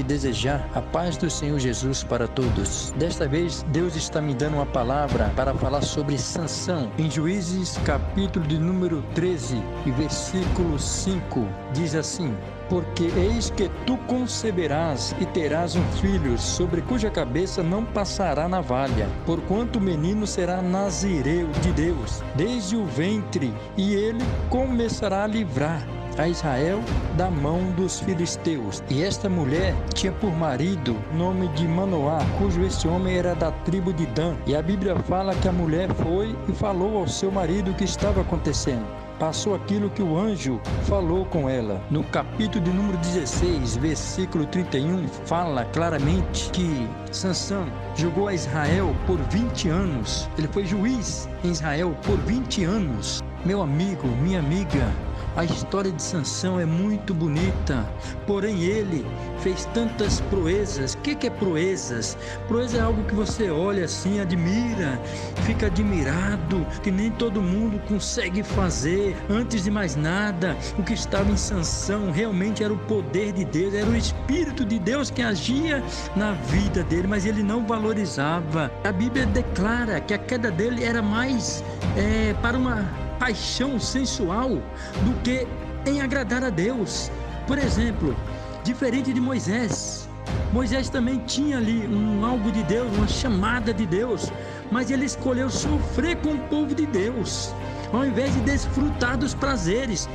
te desejar a paz do Senhor Jesus para todos. Desta vez, Deus está me dando uma palavra para falar sobre Sansão. Em Juízes, capítulo de número 13, e versículo 5, diz assim: porque eis que tu conceberás e terás um filho, sobre cuja cabeça não passará navalha, porquanto o menino será nazireu de Deus, desde o ventre, e ele começará a livrar a Israel da mão dos filisteus. E esta mulher tinha por marido nome de Manoá, cujo esse homem era da tribo de Dan. E a Bíblia fala que a mulher foi e falou ao seu marido o que estava acontecendo. Passou aquilo que o anjo falou com ela. No capítulo de número 16, versículo 31, fala claramente que Sansão julgou a Israel por 20 anos. Ele foi juiz em Israel por 20 anos. Meu amigo, minha amiga, a história de Sansão é muito bonita, porém ele fez tantas proezas. O que é proezas? Proeza é algo que você olha assim, admira, fica admirado, que nem todo mundo consegue fazer. Antes de mais nada, o que estava em Sansão realmente era o poder de Deus, era o Espírito de Deus que agia na vida dele, mas ele não valorizava. A Bíblia declara que a queda dele era mais para uma paixão sensual do que em agradar a Deus. Por exemplo, diferente de Moisés. Moisés também tinha ali algo de Deus, uma chamada de Deus, mas ele escolheu sofrer com o povo de Deus, ao invés de desfrutar dos prazeres.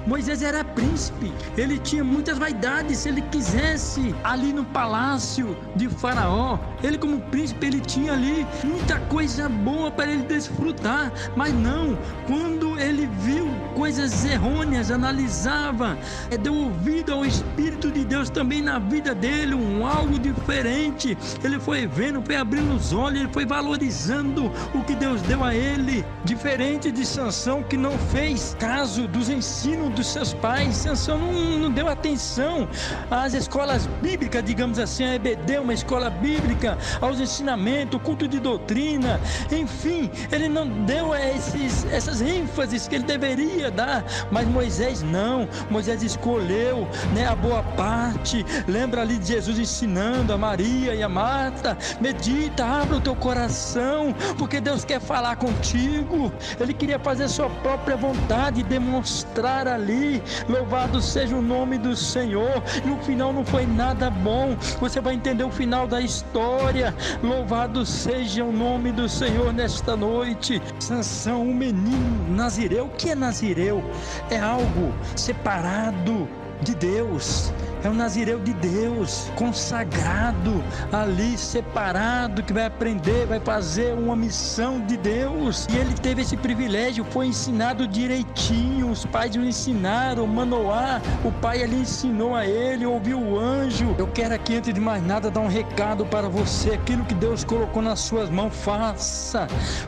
Moisés era príncipe, ele tinha muitas vaidades. Se ele quisesse ali no palácio de Faraó, ele como príncipe, ele tinha ali muita coisa boa para ele desfrutar, mas não, quando ele viu coisas errôneas, analisava, deu ouvido ao Espírito de Deus também na vida dele, algo diferente. Ele foi vendo, foi abrindo os olhos, ele foi valorizando o que Deus deu a ele, diferente de Sansão, que não fez caso dos ensinos dos seus pais. Sansão não deu atenção às escolas bíblicas, digamos assim, a EBD, uma escola bíblica, aos ensinamentos, o culto de doutrina, enfim, ele não deu essas ênfases que ele deveria dar. Mas Moisés não, Moisés escolheu a boa parte. Lembra ali de Jesus ensinando a Maria e a Marta: medita, abra o teu coração, porque Deus quer falar contigo. Ele queria fazer sua própria vontade, demonstrar ali, louvado seja o nome do Senhor. No final não foi nada bom, você vai entender o final da história. Louvado seja o nome do Senhor nesta noite. Sansão, um menino nazireu. O que é nazireu? É algo separado de Deus, é um nazireu de Deus, consagrado ali, separado, que vai aprender, vai fazer uma missão de Deus. E ele teve esse privilégio, foi ensinado direitinho, os pais o ensinaram. Manoá, o pai ali ensinou a ele, ouviu o anjo. Eu quero aqui, antes de mais nada, dar um recado para você. Aquilo que Deus colocou nas suas mãos,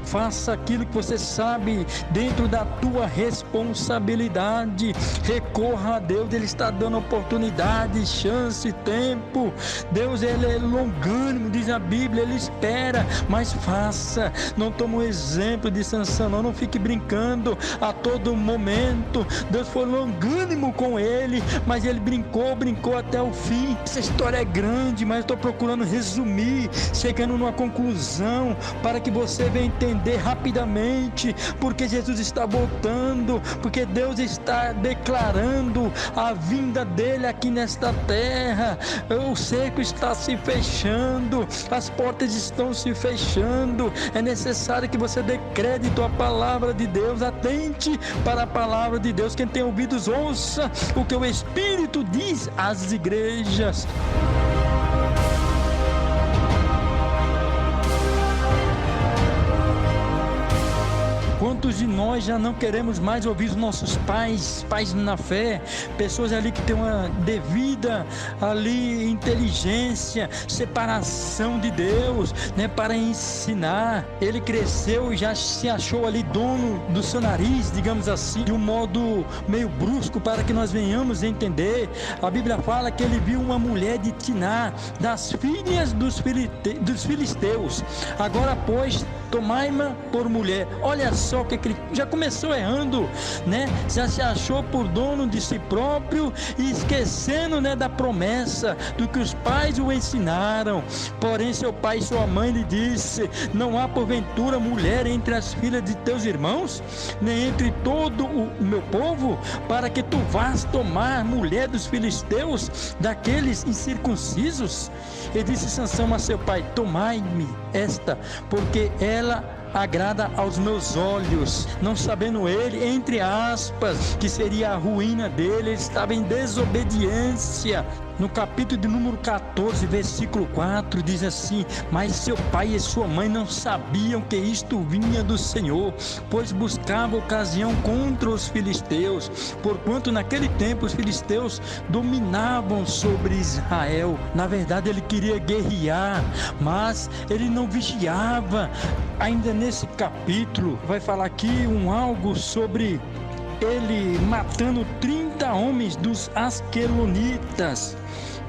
faça aquilo que você sabe, dentro da tua responsabilidade. Recorra a Deus, Ele está dando oportunidade, chance, tempo. Deus, Ele é longânimo, diz a Bíblia, Ele espera, mas faça. Não toma um exemplo de Sansão, não fique brincando a todo momento. Deus foi longânimo com ele, mas ele brincou até o fim. Essa história é grande, mas eu estou procurando resumir, chegando numa conclusão, para que você venha entender rapidamente, porque Jesus está voltando, porque Deus está declarando a vinda dele aqui nesta terra. O cerco está se fechando, as portas estão se fechando. É necessário que você dê crédito à palavra de Deus, atente para a palavra de Deus. Quem tem ouvidos, ouça o que o Espírito diz às igrejas. Quantos de nós já não queremos mais ouvir os nossos pais na fé, pessoas ali que têm uma devida ali inteligência, separação de Deus, para ensinar. Ele cresceu e já se achou ali dono do seu nariz, digamos assim, de um modo meio brusco, para que nós venhamos entender. A Bíblia fala que ele viu uma mulher de Tiná, das filhas dos filisteus. Agora, pois, tomai-ma por mulher. Olha só o que que ele já começou errando, né? Já se achou por dono de si próprio e esquecendo, né, da promessa, do que os pais o ensinaram. Porém, seu pai e sua mãe lhe disse: não há porventura mulher entre as filhas de teus irmãos, nem entre todo o meu povo, para que tu vás tomar mulher dos filisteus, daqueles incircuncisos? E disse Sansão a seu pai: tomai-me esta, porque ela agrada aos meus olhos. Não sabendo ele, entre aspas, que seria a ruína dele, ele estava em desobediência. No capítulo de número 14, versículo 4, diz assim: mas seu pai e sua mãe não sabiam que isto vinha do Senhor, pois buscava ocasião contra os filisteus, porquanto naquele tempo os filisteus dominavam sobre Israel. Na verdade, ele queria guerrear, mas ele não vigiava. Ainda nesse capítulo vai falar aqui algo sobre ele matando 30 homens dos asquelonitas.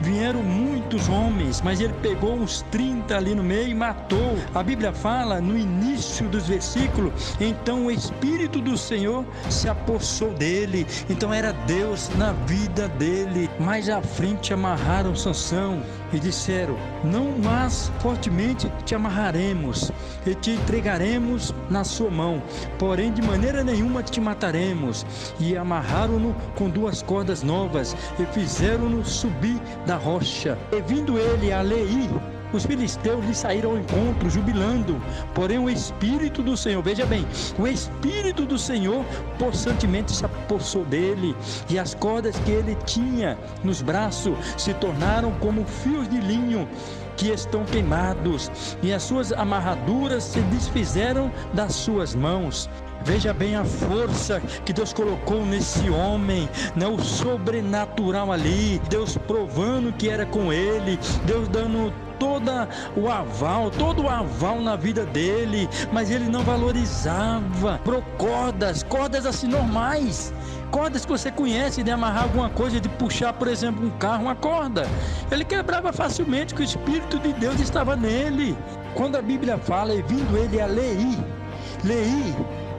Vieram muitos homens, mas ele pegou uns 30 ali no meio e matou. A Bíblia fala no início dos versículos: então o Espírito do Senhor se apossou dele. Então era Deus na vida dele. Mais à frente amarraram Sansão e disseram: não, mas fortemente te amarraremos e te entregaremos na sua mão, porém de maneira nenhuma te mataremos. E amarraram-no com 2 cordas novas e fizeram-no subir da rocha. E vindo ele a Leí, os filisteus lhe saíram ao encontro, jubilando. Porém o Espírito do Senhor, veja bem, o Espírito do Senhor possantemente se apossou dele, e as cordas que ele tinha nos braços se tornaram como fios de linho que estão queimados, e as suas amarraduras se desfizeram das suas mãos. Veja bem a força que Deus colocou nesse homem, né? O sobrenatural ali, Deus provando que era com ele, Deus dando todo o aval na vida dele, mas ele não valorizava. Por cordas assim normais, cordas que você conhece, de amarrar alguma coisa, de puxar, por exemplo, um carro, uma corda, ele quebrava facilmente, que o Espírito de Deus estava nele. Quando a Bíblia fala: e vindo ele a Leí,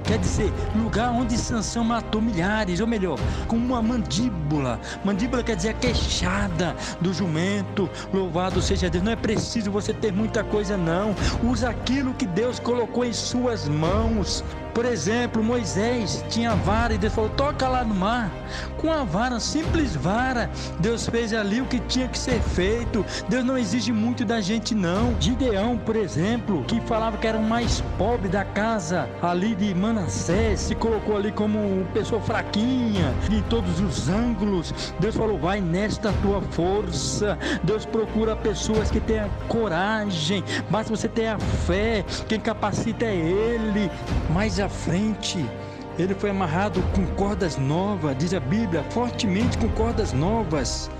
quer dizer, lugar onde Sansão matou milhares, ou melhor, com uma mandíbula. Mandíbula quer dizer a queixada do jumento. Louvado seja Deus. Não é preciso você ter muita coisa, não. Usa aquilo que Deus colocou em suas mãos. Por exemplo, Moisés tinha vara e Deus falou: toca lá no mar. Com a vara, simples vara, Deus fez ali o que tinha que ser feito. Deus não exige muito da gente, não. Gideão, por exemplo, que falava que era o mais pobre da casa ali de Manassés, se colocou ali como uma pessoa fraquinha, de todos os ângulos. Deus falou: vai nesta tua força. Deus procura pessoas que tenham coragem, basta você ter a fé, quem capacita é Ele. Mais à frente, ele foi amarrado com cordas novas, diz a Bíblia, fortemente com cordas novas,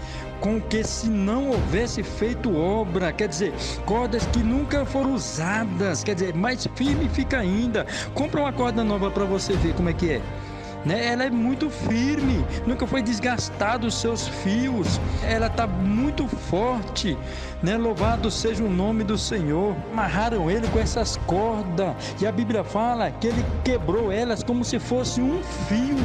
com que se não houvesse feito obra, quer dizer, cordas que nunca foram usadas, quer dizer, mais firme fica ainda. Compra uma corda nova para você ver como é que é. Ela é muito firme, nunca foi desgastado os seus fios, ela está muito forte, né? Louvado seja o nome do Senhor. Amarraram ele com essas cordas, e a Bíblia fala que ele quebrou elas como se fosse um fio.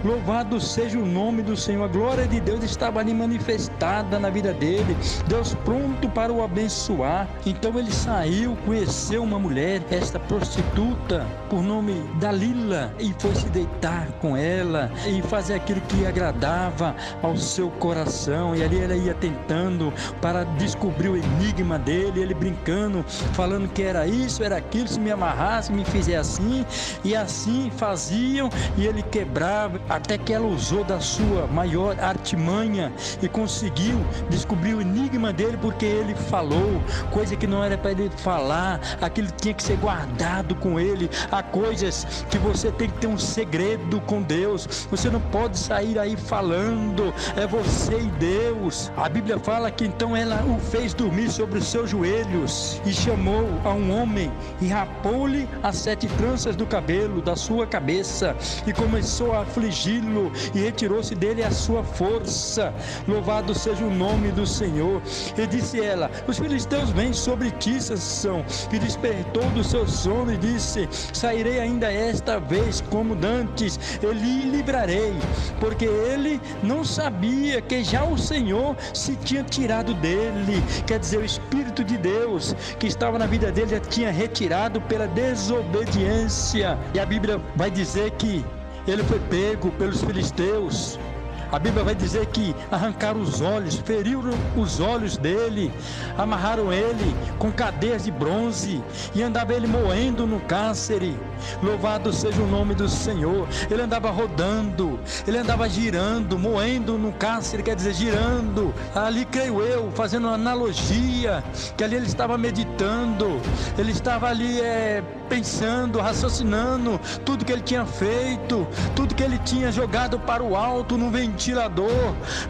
Louvado seja o nome do Senhor. A glória de Deus estava ali manifestada na vida dele, Deus pronto para o abençoar. Então ele saiu, conheceu uma mulher, esta prostituta, por nome Dalila, e foi se deitar com ela e fazer aquilo que agradava ao seu coração. E ali ela ia tentando para descobrir o enigma dele, ele brincando, falando que era isso, era aquilo, se me amarrasse, me fizer assim, e assim faziam, e ele quebrava, até que ela usou da sua maior artimanha e conseguiu descobrir o enigma dele, porque ele falou coisa que não era para ele falar, aquilo tinha que ser guardado com ele. Há coisas que você tem que ter um segredo com Deus, você não pode sair aí falando, é você e Deus. A Bíblia fala que então ela o fez dormir sobre os seus joelhos e chamou a um homem e rapou-lhe as 7 tranças do cabelo da sua cabeça e começou a afligir afligi-lo, e retirou-se dele a sua força. Louvado seja o nome do Senhor. E disse ela: os filisteus vêm sobre ti, Sansão. E despertou do seu sono e disse: sairei ainda esta vez como dantes, e lhe livrarei, porque ele não sabia que já o Senhor se tinha tirado dele. Quer dizer, o Espírito de Deus que estava na vida dele já tinha retirado pela desobediência. E a Bíblia vai dizer que ele foi pego pelos filisteus. A Bíblia vai dizer que arrancaram os olhos, feriram os olhos dele, amarraram ele com cadeias de bronze e andava ele moendo no cárcere. Louvado seja o nome do Senhor. Ele andava rodando, ele andava girando, moendo no cárcere, quer dizer, girando. Ali, creio eu, fazendo uma analogia, que ali ele estava meditando, ele estava ali pensando, raciocinando tudo que ele tinha feito, tudo que ele tinha jogado para o alto no ventilador.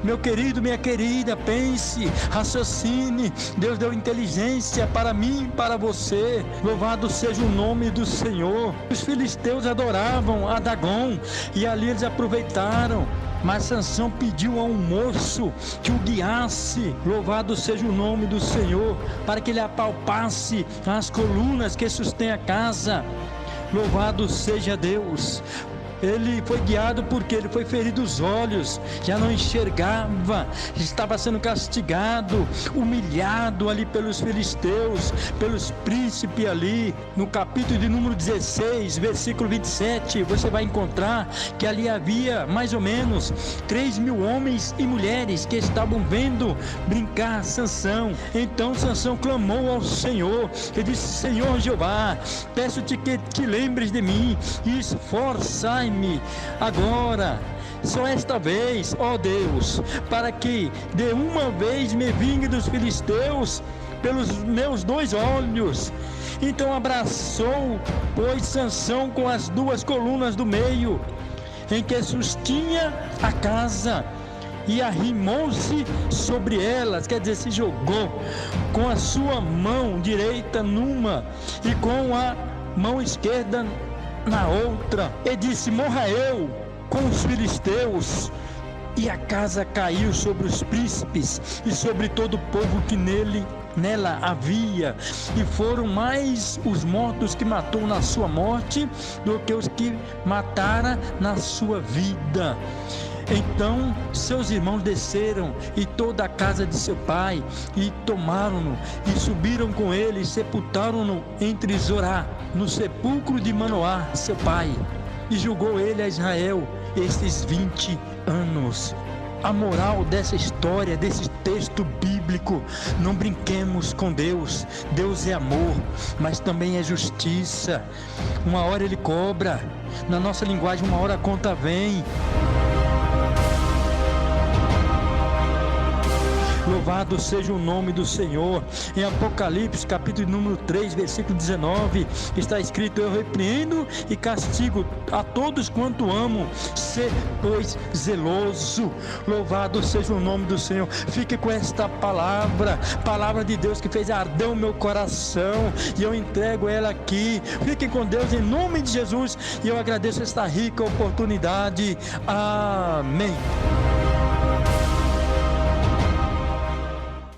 Meu querido, minha querida, pense, raciocine. Deus deu inteligência para mim, para você. Louvado seja o nome do Senhor. Os filisteus adoravam a Dagom, e ali eles aproveitaram. Mas Sansão pediu a um moço que o guiasse, louvado seja o nome do Senhor, para que ele apalpasse as colunas que sustêm a casa. Louvado seja Deus. Ele foi guiado porque ele foi ferido os olhos, já não enxergava, estava sendo castigado, humilhado ali pelos filisteus, pelos príncipes ali. No capítulo de número 16, versículo 27, você vai encontrar que ali havia mais ou menos 3.000 homens e mulheres que estavam vendo brincar Sansão. Então Sansão clamou ao Senhor e disse: Senhor Jeová, peço-te que te lembres de mim e esforçai-me agora, só esta vez, ó Deus, para que de uma vez me vingue dos filisteus pelos meus 2 olhos. Então abraçou, pois, Sansão com as 2 colunas do meio, em que sustinha a casa, e arrimou-se sobre elas, quer dizer, se jogou com a sua mão direita numa e com a mão esquerda na outra, e disse: morra eu com os filisteus. E a casa caiu sobre os príncipes e sobre todo o povo que nela havia, e foram mais os mortos que matou na sua morte do que os que matara na sua vida. Então seus irmãos desceram, e toda a casa de seu pai, e tomaram-no, e subiram com ele, e sepultaram-no entre Zorá, no sepulcro de Manoá, seu pai. E julgou ele a Israel estes 20 anos. A moral dessa história, desse texto bíblico: não brinquemos com Deus. Deus é amor, mas também é justiça. Uma hora ele cobra. Na nossa linguagem, uma hora a conta vem. Louvado seja o nome do Senhor. Em Apocalipse, capítulo número 3, versículo 19, está escrito: eu repreendo e castigo a todos quanto amo, sê, pois, zeloso. Louvado seja o nome do Senhor. Fique com esta palavra de Deus que fez arder o meu coração, e eu entrego ela aqui. Fiquem com Deus em nome de Jesus, e eu agradeço esta rica oportunidade. Amém.